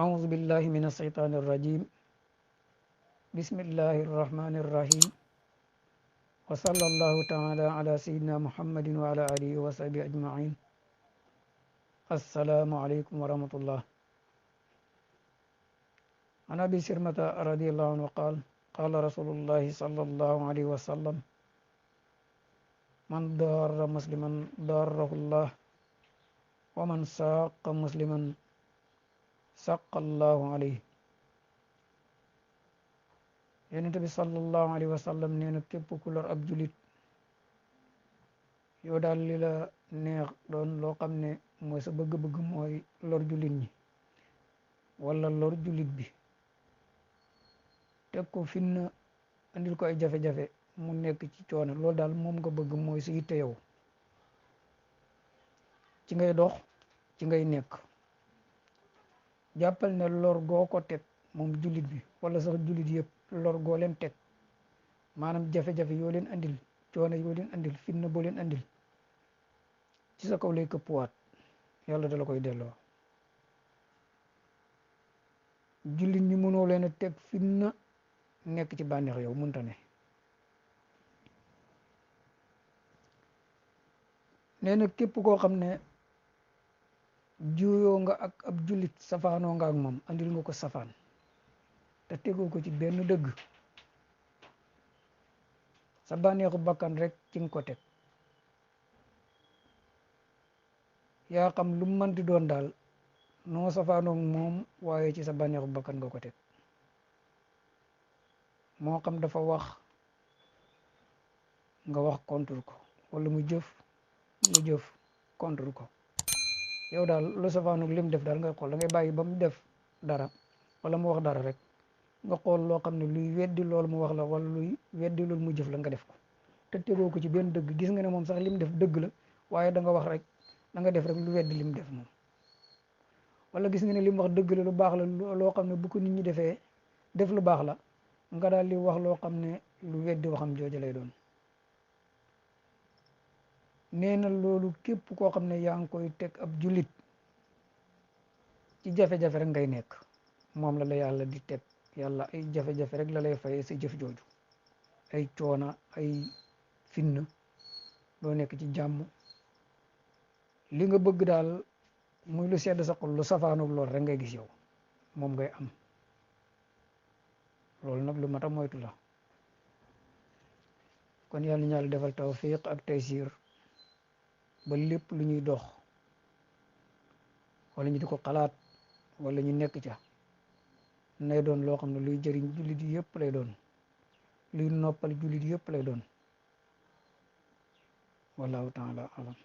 أعوذ بالله من الشيطان الرجيم بسم الله الرحمن الرحيم وصلى الله تعالى على سيدنا محمد وعلى آله وصحبه أجمعين السلام عليكم ورحمة الله. عن أبي سرمة رضي الله عنه قال قال رسول الله صلى الله عليه وسلم من ضار مسلما ضاره الله ومن ساق مسلما سق الله عليه. yonent bi sallallahu alayhi wa sallam nee na képp ku lor ab julit yow daal li la neex doon loo xam ne mooy sa bëgg-bëgg mooy lor julit ñi wala lor julit bi teg ko finna andil ko ay jafe-jafe mu nekk ci coono loolu daal moom nga bëgg mooy sa yitte yow ci ngay dox ci ngay nekk. jàppal ne lor goo ko teg moom julit bi wala sax julit yëpp lor goo leen teg maanaam jafe-jafe yoo leen andil coono yoo leen andil fitna boo leen andil ci sa kaw lay këppwaat yàlla dala koy delloo. julit ñi mënoo leen a teg fitna nekk ci bànneex yow mënta ne. nee na képp koo xam ne juyoo nga ak ab julit safaanoo nga ak moom andil nga ko safaan te tegoo ko ci benn dëgg sa bànneexu bakkan rek ci nga ko teg yaa xam lu mu mënti doon daal noo safaanoog moom waaye ci sa bànneexu bakkan nga ko teg moo xam dafa wax nga wax contre ko wala mu jëf nga jëf contre ko yow daal lu safaanoog lim def daal ngay xool da ngay bàyyi ba mu def dara wala mu wax dara rek nga xool loo xam ne luy weddi loolu mu wax la wala luy weddi loolu mu jëf la nga def ko te tegoo ko ci benn dëgg gis nga ne moom sax lim def dëgg la waaye da nga wax rek da nga def rek lu weddi lim def moom wala gis nga ne lim wax dëgg la lu baax la loo xam ne bu ko nit ñi defee def lu baax la nga daal di wax loo xam ne lu weddi waxam jooju lay doon. nee na loolu képp koo xam ne yaa ngi koy teg ab julit ci jafe-jafe rek ngay nekk moom la yàlla di teg yàlla ay jafe-jafe rek la lay fayee sa jëf jooju ay coona ay fitna doo nekk ci jàmm li nga bëgg daal muy lu sedd sa xol lu safaanoog lool rek ngay gis yow moom ngay am loolu nag lu mat a moytu la. kon yàlla ñu yàlla defal tawfiq ak taysir ba lépp lu ñuy dox wala ñu di ko xalaat wala ñu nekk ca nay doon loo xam ne luy jëriñ jullit yëpp lay doon luy noppal jullit yëpp lay doon wallahu taala alam.